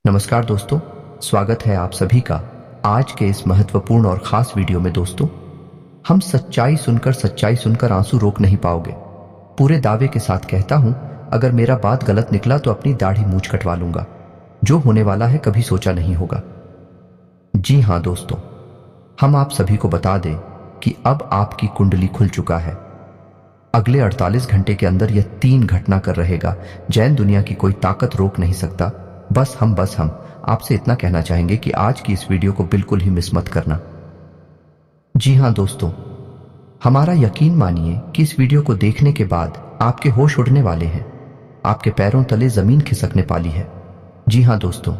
नमस्कार दोस्तों, स्वागत है आप सभी का आज के इस महत्वपूर्ण और खास वीडियो में। दोस्तों, हम सच्चाई सुनकर आंसू रोक नहीं पाओगे। पूरे दावे के साथ कहता हूं, अगर मेरा बात गलत निकला तो अपनी दाढ़ी मूंछ कटवा लूंगा। जो होने वाला है कभी सोचा नहीं होगा। जी हां दोस्तों, हम आप सभी को बता दें कि अब आपकी कुंडली खुल चुका है। अगले 48 घंटे के अंदर यह 3 घटना कर रहेगा। जैन दुनिया की कोई ताकत रोक नहीं सकता। बस हम आपसे इतना कहना चाहेंगे कि आज की इस वीडियो को बिल्कुल ही मिस मत करना। जी हां दोस्तों, हमारा यकीन मानिए कि इस वीडियो को देखने के बाद आपके होश उड़ने वाले हैं। आपके पैरों तले जमीन खिसकने वाली है। जी हां दोस्तों,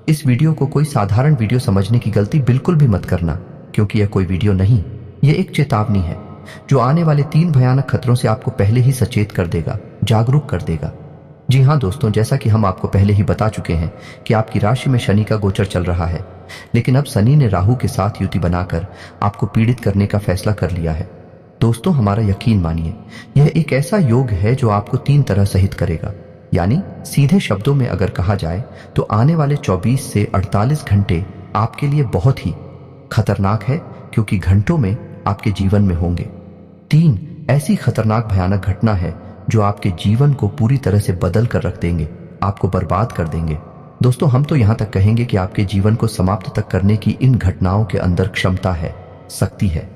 इस वीडियो को कोई साधारण वीडियो समझने की गलती बिल्कुल भी मत करना, क्योंकि यह कोई वीडियो नहीं, यह एक चेतावनी है जो आने वाले 3 भयानक खतरों से आपको पहले ही सचेत कर देगा, जागरूक कर देगा। जी हां दोस्तों, जैसा कि हम आपको पहले ही बता चुके हैं कि आपकी राशि में शनि का गोचर चल रहा है, लेकिन अब शनि ने राहु के साथ युति बनाकर आपको पीड़ित करने का फैसला कर लिया है। दोस्तों, हमारा यकीन मानिए, यह एक ऐसा योग है जो आपको 3 तरह सहित करेगा। यानी सीधे शब्दों में अगर कहा जाए तो आने वाले 24 से 48 घंटे आपके लिए बहुत ही खतरनाक है, क्योंकि घंटों में आपके जीवन में होंगे 3 ऐसी खतरनाक भयानक घटना है जो आपके जीवन को पूरी तरह से बदल कर रख देंगे, आपको बर्बाद कर देंगे। दोस्तों, हम तो यहां तक कहेंगे कि आपके जीवन को समाप्त तक करने की इन घटनाओं के अंदर क्षमता है, शक्ति है।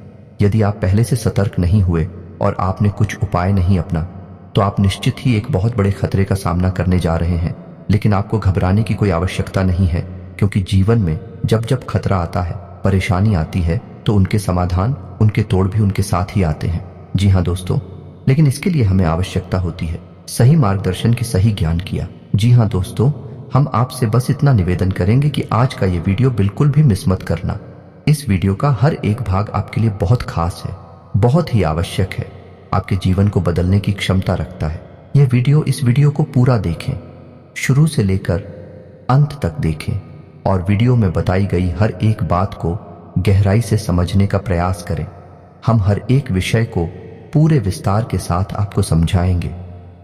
यदि आप पहले से सतर्क नहीं हुए और आपने कुछ उपाय नहीं अपना, तो आप निश्चित ही एक बहुत बड़े खतरे का सामना करने जा रहे हैं। लेकिन आपको घबराने की कोई आवश्यकता नहीं है, क्योंकि जीवन में जब जब खतरा आता है, परेशानी आती है, तो उनके समाधान, उनके तोड़ भी उनके साथ ही आते हैं। जी हाँ दोस्तों, लेकिन इसके लिए हमें आवश्यकता होती है सही मार्गदर्शन की, सही ज्ञान किया। जी हाँ दोस्तों, हम आपसे बस इतना निवेदन करेंगे कि आज का ये वीडियो बिल्कुल भी मिस मत करना। इस वीडियो का हर एक भाग आपके लिए बहुत खास है, बहुत ही आवश्यक है, आपके जीवन को बदलने की क्षमता रखता है। इस वीडियो को पूरा देखें, शुरू से लेकर अंत तक देखें और वीडियो में बताई गई हर एक बात को गहराई से समझने का प्रयास करें। हम हर एक विषय को पूरे विस्तार के साथ आपको समझाएंगे,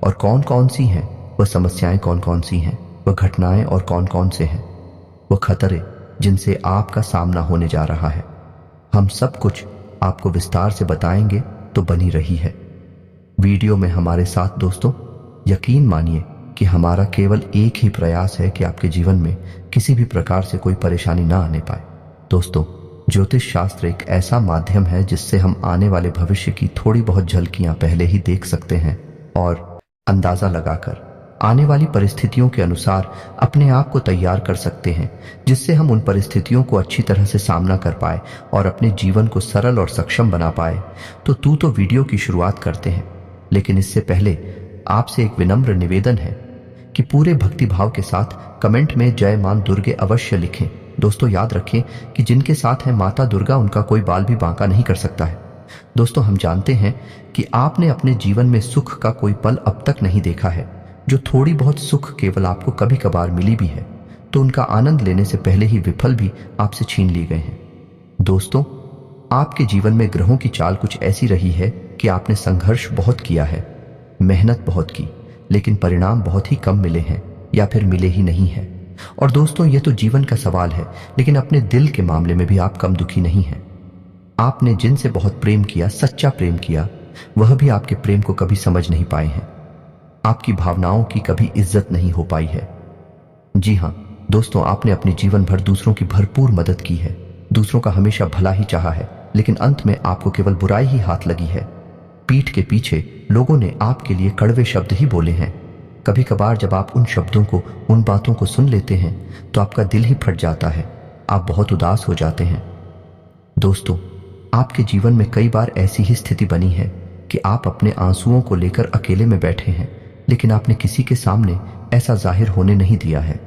और कौन कौन सी हैं वह समस्याएं, कौन कौन सी हैं वह घटनाएं, और कौन कौन से हैं वह खतरे जिनसे आपका सामना होने जा रहा है। हम सब कुछ आपको विस्तार से बताएंगे, तो बनी रही है वीडियो में हमारे साथ। दोस्तों, यकीन मानिए कि हमारा केवल एक ही प्रयास है कि आपके जीवन में किसी भी प्रकार से कोई परेशानी ना आने पाए। दोस्तों, ज्योतिष शास्त्र एक ऐसा माध्यम है जिससे हम आने वाले भविष्य की थोड़ी बहुत झलकियां पहले ही देख सकते हैं और अंदाजा लगाकर आने वाली परिस्थितियों के अनुसार अपने आप को तैयार कर सकते हैं, जिससे हम उन परिस्थितियों को अच्छी तरह से सामना कर पाए और अपने जीवन को सरल और सक्षम बना पाए। तो वीडियो की शुरुआत करते हैं, लेकिन इससे पहले आपसे एक विनम्र निवेदन है कि पूरे भक्तिभाव के साथ कमेंट में जय मां दुर्गे अवश्य लिखें। दोस्तों, याद रखें कि जिनके साथ है माता दुर्गा, उनका कोई बाल भी बांका नहीं कर सकता है। दोस्तों, हम जानते हैं कि आपने अपने जीवन में सुख का कोई पल अब तक नहीं देखा है। जो थोड़ी बहुत सुख केवल आपको कभी कभार मिली भी है, तो उनका आनंद लेने से पहले ही विफल भी आपसे छीन लिए गए हैं। दोस्तों, आपके जीवन में ग्रहों की चाल कुछ ऐसी रही है कि आपने संघर्ष बहुत किया है, मेहनत बहुत की, लेकिन परिणाम बहुत ही कम मिले हैं या फिर मिले ही नहीं है। और दोस्तों, यह तो जीवन का सवाल है, लेकिन अपने दिल के मामले में भी आप कम दुखी नहीं हैं। आपने जिनसे बहुत प्रेम किया, सच्चा प्रेम किया, वह भी आपके प्रेम को कभी समझ नहीं पाए हैं। आपकी भावनाओं की कभी इज्जत नहीं हो पाई है। जी हां दोस्तों, आपने अपने जीवन भर दूसरों की भरपूर मदद की है, दूसरों का हमेशा भला ही चाहा है, लेकिन अंत में आपको केवल बुराई ही हाथ लगी है। पीठ के पीछे लोगों ने आपके लिए कड़वे शब्द ही बोले हैं। कभी कभार जब आप उन शब्दों को, उन बातों को सुन लेते हैं, तो आपका दिल ही फट जाता है, आप बहुत उदास हो जाते हैं। दोस्तों, आपके जीवन में कई बार ऐसी ही स्थिति बनी है कि आप अपने आंसुओं को लेकर अकेले में बैठे हैं, लेकिन आपने किसी के सामने ऐसा जाहिर होने नहीं दिया है।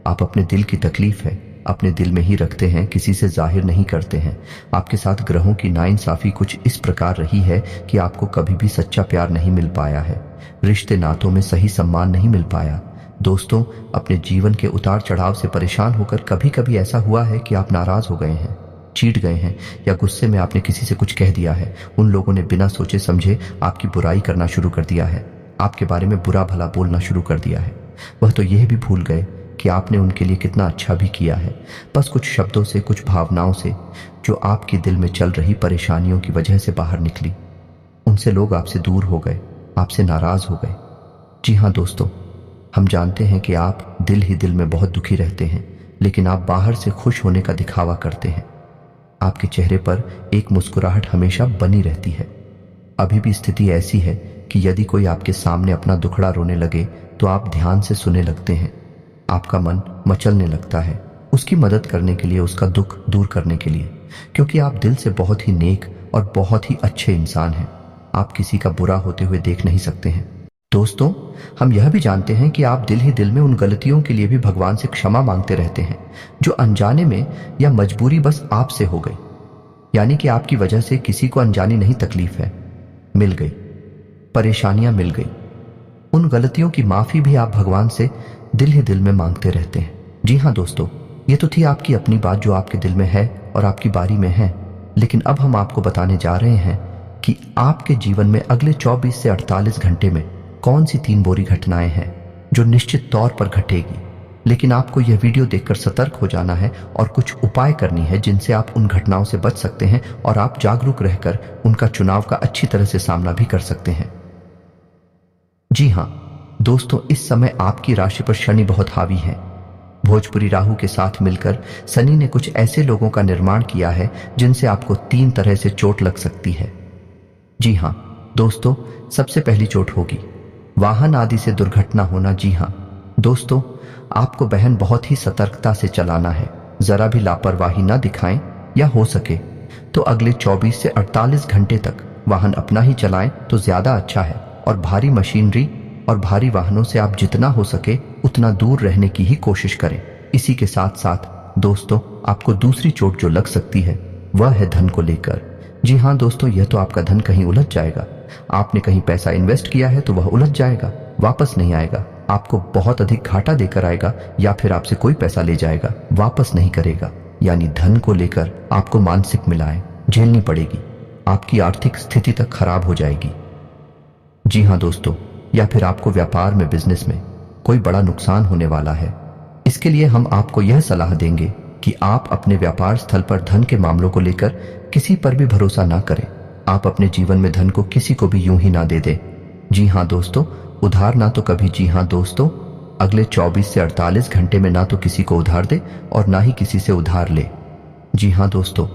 आप अपने दिल की तकलीफ है अपने दिल में ही रखते हैं, किसी से जाहिर नहीं करते हैं। आपके साथ ग्रहों की नाइंसाफी कुछ इस प्रकार रही है कि आपको कभी भी सच्चा प्यार नहीं मिल पाया है, रिश्ते नातों में सही सम्मान नहीं मिल पाया। दोस्तों, अपने जीवन के उतार चढ़ाव से परेशान होकर कभी कभी ऐसा हुआ है कि आप नाराज हो गए हैं, चीट गए हैं, या गुस्से में आपने किसी से कुछ कह दिया है। उन लोगों ने बिना सोचे समझे आपकी बुराई करना शुरू कर दिया है, आपके बारे में बुरा भला बोलना शुरू कर दिया है। वह तो यह भी भूल गए कि आपने उनके लिए कितना अच्छा भी किया है। बस कुछ शब्दों से, कुछ भावनाओं से जो आपके दिल में चल रही परेशानियों की वजह से बाहर निकली, उनसे लोग आपसे दूर हो गए, आपसे नाराज हो गए। जी हाँ दोस्तों, हम जानते हैं कि आप दिल ही दिल में बहुत दुखी रहते हैं, लेकिन आप बाहर से खुश होने का दिखावा करते हैं। आपके चेहरे पर एक मुस्कुराहट हमेशा बनी रहती है। अभी भी स्थिति ऐसी है कि यदि कोई आपके सामने अपना दुखड़ा रोने लगे तो आप ध्यान से सुनने लगते हैं। आपका मन मचलने लगता है उसकी मदद करने के लिए, उसका दुख दूर करने के लिए, क्योंकि आप दिल से बहुत ही नेक और बहुत ही अच्छे इंसान हैं। आप किसी का बुरा होते हुए देख नहीं सकते हैं। दोस्तों, हम यह भी जानते हैं कि आप दिल ही दिल में उन गलतियों के लिए भी भगवान से क्षमा मांगते रहते हैं जो अनजाने में या मजबूरी बस आपसे हो गई। यानी कि आपकी वजह से किसी को अनजानी नहीं तकलीफ है, मिल गई, परेशानियां मिल गई। उन गलतियों की माफी भी आप भगवान से दिल ही दिल में मांगते रहते हैं। जी हाँ दोस्तों, ये तो थी आपकी अपनी बात जो आपके दिल में है और आपकी बारी में है। लेकिन अब हम आपको बताने जा रहे हैं कि आपके जीवन में अगले 24 से 48 घंटे में कौन सी 3 बुरी घटनाएं हैं जो निश्चित तौर पर घटेगी। लेकिन आपको यह वीडियो देखकर सतर्क हो जाना है और कुछ उपाय करनी है जिनसे आप उन घटनाओं से बच सकते हैं और आप जागरूक रहकर उनका चुनाव का अच्छी तरह से सामना भी कर सकते हैं। जी हाँ दोस्तों, इस समय आपकी राशि पर शनि बहुत हावी है। भोजपुरी राहु के साथ मिलकर शनि ने कुछ ऐसे लोगों का निर्माण किया है जिनसे आपको 3 तरह से चोट लग सकती है। जी हाँ दोस्तों, सबसे पहली चोट होगी वाहन आदि से दुर्घटना होना। जी हाँ दोस्तों, आपको बहन बहुत ही सतर्कता से चलाना है, जरा भी लापरवाही ना दिखाएं, या हो सके तो अगले 24 से 48 घंटे तक वाहन अपना ही चलाएं तो ज्यादा अच्छा है। और भारी मशीनरी और भारी वाहनों से आप जितना हो सके उतना दूर रहने की ही कोशिश करें। इसी के साथ साथ दोस्तों, आपको दूसरी चोट जो लग सकती है वह है धन को लेकर। जी हाँ दोस्तों, यह तो आपका धन कहीं उलझ जाएगा। आपने कहीं पैसा इन्वेस्ट किया है तो वह उलझ जाएगा, वापस नहीं आएगा, आपको बहुत अधिक घाटा देकर आएगा, या फिर आपसे कोई पैसा ले जाएगा, वापस नहीं करेगा। यानी धन को लेकर आपको मानसिक मिलाएं झेलनी पड़ेगी, आपकी आर्थिक स्थिति तक खराब हो जाएगी। जी हाँ दोस्तों, या फिर आपको व्यापार में, बिजनेस में कोई बड़ा नुकसान होने वाला है। इसके लिए हम आपको यह सलाह देंगे कि आप अपने व्यापार स्थल पर धन के मामलों को लेकर किसी पर भी भरोसा ना करें। आप अपने जीवन में धन को किसी को भी यूं ही ना दे दें। जी हाँ दोस्तों, उधार ना तो कभी। जी हाँ दोस्तों, अगले 24 से 48 घंटे में ना तो किसी को उधार दे और ना ही किसी से उधार ले। जी हाँ दोस्तों,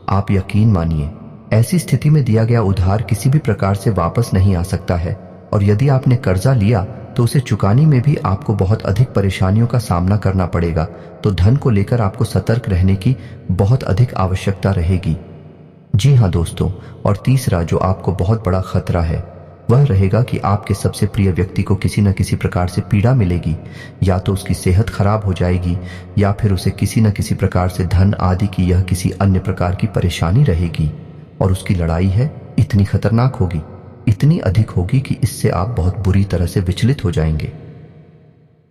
आप यकीन मानिए, ऐसी स्थिति में दिया गया उधार किसी भी प्रकार से वापस नहीं आ सकता है, और यदि आपने कर्जा लिया तो उसे चुकाने में भी आपको बहुत अधिक परेशानियों का सामना करना पड़ेगा। तो धन को लेकर आपको सतर्क रहने की बहुत अधिक आवश्यकता रहेगी। जी हाँ दोस्तों, और तीसरा जो आपको बहुत बड़ा खतरा है वह रहेगा कि आपके सबसे प्रिय व्यक्ति को किसी न किसी प्रकार से पीड़ा मिलेगी। या तो उसकी सेहत खराब हो जाएगी, या फिर उसे किसी न किसी प्रकार से धन आदि की यह किसी अन्य प्रकार की परेशानी रहेगी। और उसकी लड़ाई है इतनी खतरनाक होगी, इतनी अधिक होगी कि इससे आप बहुत बुरी तरह से विचलित हो जाएंगे।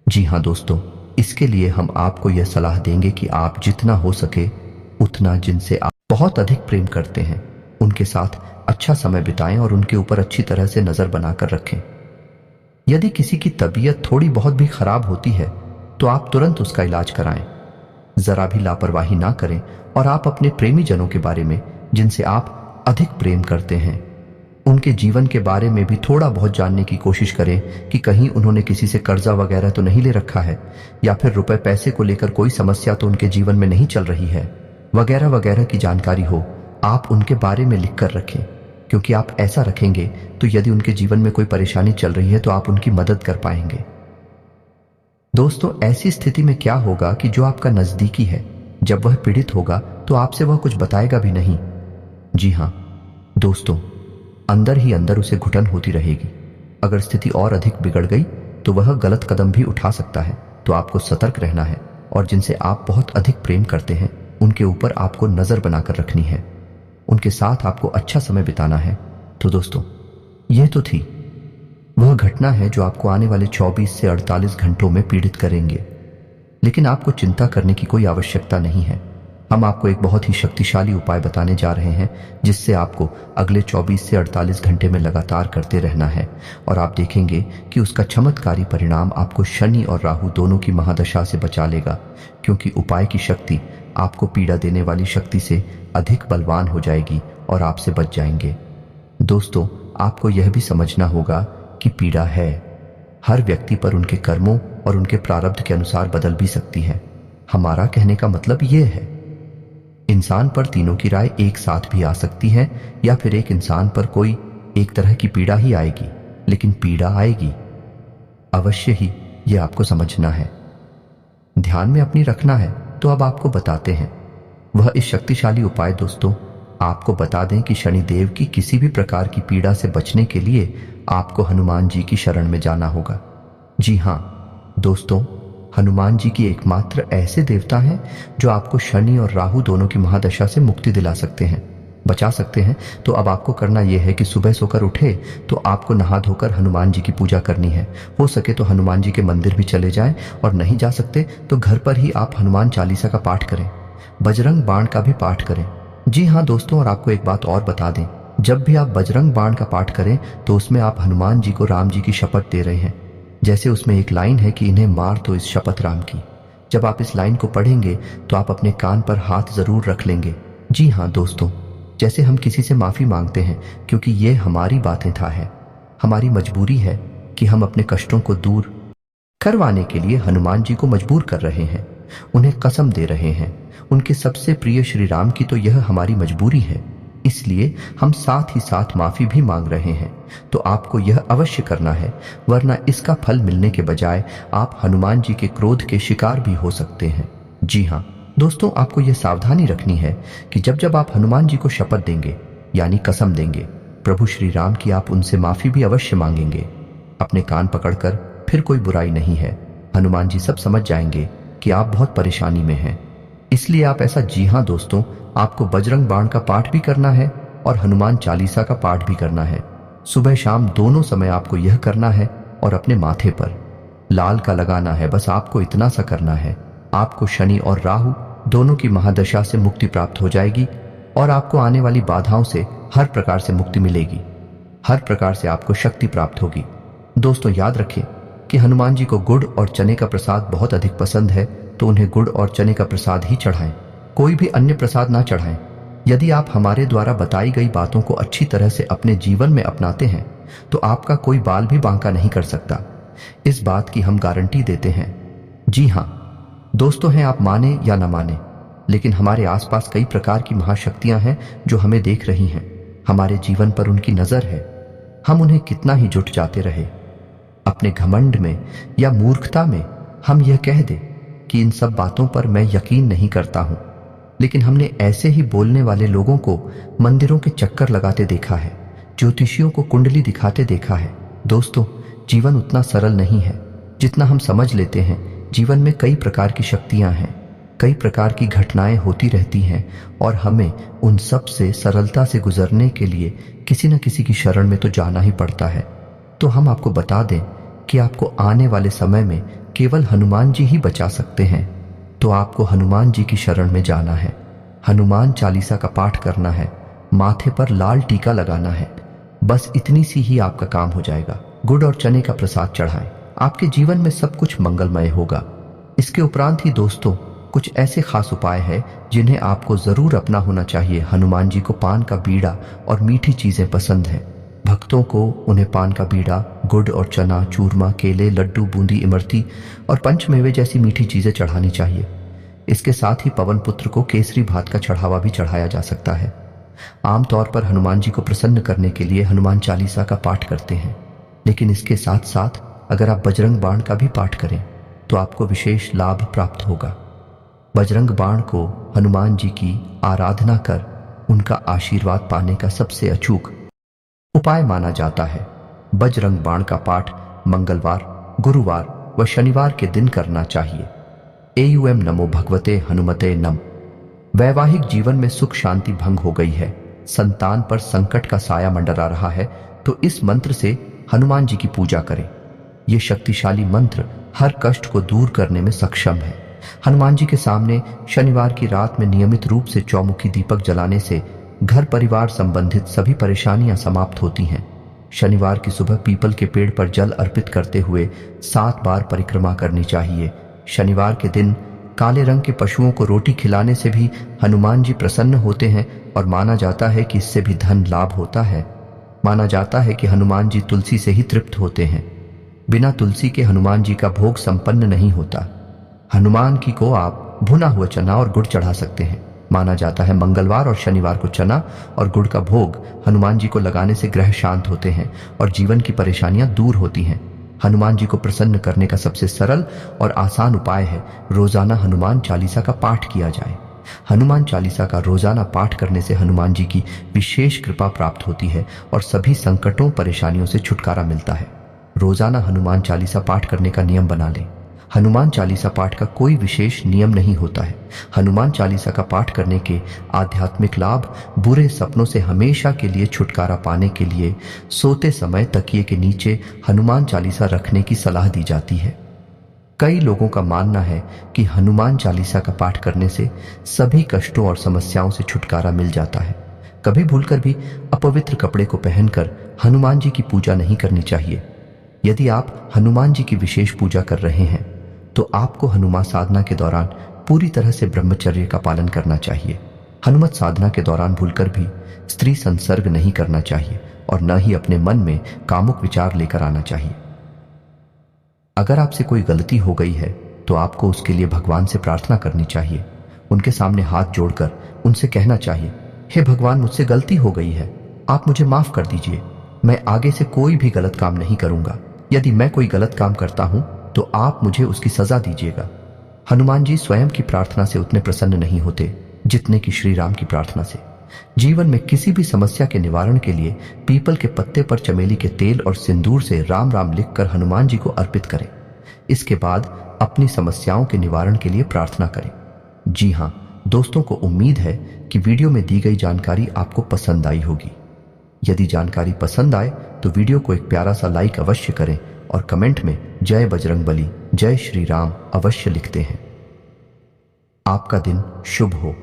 जी हाँ दोस्तों, इसके लिए हम आपको यह सलाह देंगे कि आप जितना हो सके उतना जिनसे आप बहुत अधिक प्रेम करते हैं उनके साथ अच्छा समय बिताएं और उनके ऊपर अच्छी तरह से नजर बनाकर रखें। यदि किसी की तबीयत थोड़ी बहुत भी खराब होती है तो आप तुरंत उसका इलाज कराएं, जरा भी लापरवाही ना करें। और आप अपने प्रेमी जनों के बारे में, जिनसे आप अधिक प्रेम करते हैं, उनके जीवन के बारे में भी थोड़ा बहुत जानने की कोशिश करें कि कहीं उन्होंने किसी से कर्जा वगैरह तो नहीं ले रखा है, या फिर रुपए पैसे को लेकर कोई समस्या तो उनके जीवन में नहीं चल रही है, वगैरह वगैरह की जानकारी हो आप उनके बारे में लिख कर रखें। क्योंकि आप ऐसा रखेंगे तो यदि उनके जीवन में कोई परेशानी चल रही है तो आप उनकी मदद कर पाएंगे। दोस्तों, ऐसी स्थिति में क्या होगा कि जो आपका नजदीकी है, जब वह पीड़ित होगा तो आपसे वह कुछ बताएगा भी नहीं। जी हाँ दोस्तों, अंदर ही अंदर उसे घुटन होती रहेगी। अगर स्थिति और अधिक बिगड़ गई तो वह गलत कदम भी उठा सकता है। तो आपको सतर्क रहना है, और जिनसे आप बहुत अधिक प्रेम करते हैं उनके ऊपर आपको नजर बनाकर रखनी है, उनके साथ आपको अच्छा समय बिताना है। तो दोस्तों, यह तो थी वह घटना है जो आपको आने वाले 24 से 48 घंटों में पीड़ित करेंगे। लेकिन आपको चिंता करने की कोई आवश्यकता नहीं है। हम आपको एक बहुत ही शक्तिशाली उपाय बताने जा रहे हैं जिससे आपको अगले 24 से 48 घंटे में लगातार करते रहना है और आप देखेंगे कि उसका चमत्कारी परिणाम आपको शनि और राहु दोनों की महादशा से बचा लेगा, क्योंकि उपाय की शक्ति आपको पीड़ा देने वाली शक्ति से अधिक बलवान हो जाएगी और आपसे बच जाएंगे। दोस्तों, आपको यह भी समझना होगा कि पीड़ा है हर व्यक्ति पर उनके कर्मों और उनके प्रारब्ध के अनुसार बदल भी सकती है। हमारा कहने का मतलब यह है, इंसान पर तीनों की राय एक साथ भी आ सकती है या फिर एक इंसान पर कोई एक तरह की पीड़ा ही आएगी, लेकिन पीड़ा आएगी अवश्य ही, यह आपको समझना है, ध्यान में अपनी रखना है। तो अब आपको बताते हैं वह इस शक्तिशाली उपाय। दोस्तों, आपको बता दें कि शनिदेव की किसी भी प्रकार की पीड़ा से बचने के लिए आपको हनुमान जी की शरण में जाना होगा। जी हाँ दोस्तों, हनुमान जी की एकमात्र ऐसे देवता हैं जो आपको शनि और राहु दोनों की महादशा से मुक्ति दिला सकते हैं, बचा सकते हैं। तो अब आपको करना यह है कि सुबह सोकर उठे तो आपको नहा धोकर हनुमान जी की पूजा करनी है। हो सके तो हनुमान जी के मंदिर भी चले जाएं, और नहीं जा सकते तो घर पर ही आप हनुमान चालीसा का पाठ करें, बजरंग बाण का भी पाठ करें। जी हाँ दोस्तों, और आपको एक बात और बता दें, जब भी आप बजरंग बाण का पाठ करें तो उसमें आप हनुमान जी को राम जी की शपथ दे रहे हैं। जैसे उसमें एक लाइन है कि इन्हें मार दो इस शपथ राम की। जब आप इस लाइन को पढ़ेंगे तो आप अपने कान पर हाथ जरूर रख लेंगे। जी हाँ दोस्तों, जैसे हम किसी से माफी मांगते हैं, क्योंकि ये हमारी बातें था है, हमारी मजबूरी है कि हम अपने कष्टों को दूर करवाने के लिए हनुमान जी को मजबूर कर रहे हैं, उन्हें कसम दे रहे हैं। उनके सबसे प्रिय श्री राम की तो यह हमारी मजबूरी है, इसलिए हम साथ ही साथ माफी भी मांग रहे हैं। तो आपको यह अवश्य करना है, वरना इसका फल मिलने के बजाय आप हनुमान जी के क्रोध के शिकार भी हो सकते हैं। जी हाँ दोस्तों, आपको यह सावधानी रखनी है कि जब जब आप हनुमान जी को शपथ देंगे यानी कसम देंगे प्रभु श्री राम की, आप उनसे माफी भी अवश्य मांगेंगे। अपने कान पकड़कर, फिर कोई बुराई नहीं है, हनुमान जी सब समझ जाएंगे कि आप बहुत परेशानी में हैं, इसलिए आप ऐसा। जी हाँ दोस्तों, आपको बजरंग बाण का पाठ भी करना है और हनुमान चालीसा का पाठ भी करना है। सुबह शाम दोनों समय आपको यह करना है और अपने माथे पर लाल का लगाना है। बस आपको इतना सा करना है, आपको शनि और राहु दोनों की महादशा से मुक्ति प्राप्त हो जाएगी और आपको आने वाली बाधाओं से हर प्रकार से मुक्ति मिलेगी, हर प्रकार से आपको शक्ति प्राप्त होगी। दोस्तों, याद रखें कि हनुमान जी को गुड़ और चने का प्रसाद बहुत अधिक पसंद है, तो उन्हें गुड़ और चने का प्रसाद ही चढ़ाएं, कोई भी अन्य प्रसाद ना चढ़ाएं। यदि आप हमारे द्वारा बताई गई बातों को अच्छी तरह से अपने जीवन में अपनाते हैं तो आपका कोई बाल भी बांका नहीं कर सकता, इस बात की हम गारंटी देते हैं। जी हाँ दोस्तों, हैं आप माने या ना माने, लेकिन हमारे आसपास कई प्रकार की महाशक्तियां हैं जो हमें देख रही हैं, हमारे जीवन पर उनकी नजर है। हम उन्हें कितना ही जुट जाते रहे, अपने घमंड में या मूर्खता में हम यह कह दें कि इन सब बातों पर मैं यकीन नहीं करता हूं, लेकिन हमने ऐसे ही बोलने वाले लोगों को मंदिरों के चक्कर लगाते देखा है, ज्योतिषियों को कुंडली दिखाते देखा है। दोस्तों, जीवन उतना सरल नहीं है जितना हम समझ लेते हैं। जीवन में कई प्रकार की शक्तियां हैं, कई प्रकार की घटनाएं होती रहती हैं और हमें उन सब से सरलता से गुजरने के लिए किसी न किसी की शरण में तो जाना ही पड़ता है। तो हम आपको बता दें कि आपको आने वाले समय में केवल हनुमान जी ही बचा सकते हैं। तो आपको हनुमान जी की शरण में जाना है, हनुमान चालीसा का पाठ करना है, माथे पर लाल टीका लगाना है, बस इतनी सी ही आपका काम हो जाएगा। गुड़ और चने का प्रसाद चढ़ाएं, आपके जीवन में सब कुछ मंगलमय होगा। इसके उपरांत ही दोस्तों, कुछ ऐसे खास उपाय हैं जिन्हें आपको जरूर अपना होना चाहिए। हनुमान जी को पान का बीड़ा और मीठी चीजें पसंद हैं। भक्तों को उन्हें पान का बीड़ा, गुड़ और चना, चूरमा, केले, लड्डू, बूंदी, इमरती और पंचमेवे जैसी मीठी चीजें चढ़ानी चाहिए। इसके साथ ही पवन पुत्र को केसरी भात का चढ़ावा भी चढ़ाया जा सकता है। आमतौर पर हनुमान जी को प्रसन्न करने के लिए हनुमान चालीसा का पाठ करते हैं, लेकिन इसके साथ साथ अगर आप बजरंग बाण का भी पाठ करें तो आपको विशेष लाभ प्राप्त होगा। बजरंग बाण को हनुमान जी की आराधना कर उनका आशीर्वाद पाने का सबसे अचूक उपाय माना जाता है। बजरंग बाण का पाठ मंगलवार, गुरुवार व शनिवार के दिन करना चाहिए। एयूएम नमो भगवते हनुमते नम। वैवाहिक जीवन में सुख शांति भंग हो गई है, संतान पर संकट का साया मंडरा रहा है, तो इस मंत्र से हनुमान जी की पूजा करें। यह शक्तिशाली मंत्र हर कष्ट को दूर करने में सक्षम है। हनुमान जी के सामने शनिवार की रात में नियमित रूप से चौमुखी दीपक जलाने से घर परिवार संबंधित सभी परेशानियां समाप्त होती हैं। शनिवार की सुबह पीपल के पेड़ पर जल अर्पित करते हुए 7 बार परिक्रमा करनी चाहिए। शनिवार के दिन काले रंग के पशुओं को रोटी खिलाने से भी हनुमान जी प्रसन्न होते हैं और माना जाता है कि इससे भी धन लाभ होता है। माना जाता है कि हनुमान जी तुलसी से ही तृप्त होते हैं। बिना तुलसी के हनुमान जी का भोग संपन्न नहीं होता। हनुमान जी को आप भुना हुआ चना और गुड़ चढ़ा सकते हैं। माना जाता है मंगलवार और शनिवार को चना और गुड़ का भोग हनुमान जी को लगाने से ग्रह शांत होते हैं और जीवन की परेशानियां दूर होती हैं। हनुमान जी को प्रसन्न करने का सबसे सरल और आसान उपाय है रोजाना हनुमान चालीसा का पाठ किया जाए। हनुमान चालीसा का रोजाना पाठ करने से हनुमान जी की विशेष कृपा प्राप्त होती है और सभी संकटों परेशानियों से छुटकारा मिलता है। रोजाना हनुमान चालीसा पाठ करने का नियम बना लें। हनुमान चालीसा पाठ का कोई विशेष नियम नहीं होता है। हनुमान चालीसा का पाठ करने के आध्यात्मिक लाभ बुरे सपनों से हमेशा के लिए छुटकारा पाने के लिए सोते समय तकिए के नीचे हनुमान चालीसा रखने की सलाह दी जाती है। कई लोगों का मानना है कि हनुमान चालीसा का पाठ करने से सभी कष्टों और समस्याओं से छुटकारा मिल जाता है। कभी भूलकर भी अपवित्र कपड़े को पहनकर हनुमान जी की पूजा नहीं करनी चाहिए। यदि आप हनुमान जी की विशेष पूजा कर रहे हैं तो आपको हनुमान साधना के दौरान पूरी तरह से ब्रह्मचर्य का पालन करना चाहिए। हनुमत साधना के दौरान भूलकर भी स्त्री संसर्ग नहीं करना चाहिए और न ही अपने मन में कामुक विचार लेकर आना चाहिए। अगर आपसे कोई गलती हो गई है तो आपको उसके लिए भगवान से प्रार्थना करनी चाहिए। उनके सामने हाथ जोड़कर उनसे कहना चाहिए, हे भगवान, मुझसे गलती हो गई है, आप मुझे माफ कर दीजिए। मैं आगे से कोई भी गलत काम नहीं करूंगा। यदि मैं कोई गलत काम करता हूं तो आप मुझे उसकी सजा दीजिएगा। हनुमान जी स्वयं की प्रार्थना से उतने प्रसन्न नहीं होते जितने कि श्री राम की प्रार्थना से। जीवन में किसी भी समस्या के निवारण के लिए पीपल के पत्ते पर चमेली के तेल और सिंदूर से राम राम लिखकर हनुमान जी को अर्पित करें। इसके बाद अपनी समस्याओं के निवारण के लिए प्रार्थना करें। जी हाँ दोस्तों, को उम्मीद है कि वीडियो में दी गई जानकारी आपको पसंद आई होगी। यदि जानकारी पसंद आए तो वीडियो को एक प्यारा सा लाइक अवश्य करें और कमेंट में जय बजरंगबली, जय श्री राम अवश्य लिखते हैं। आपका दिन शुभ हो।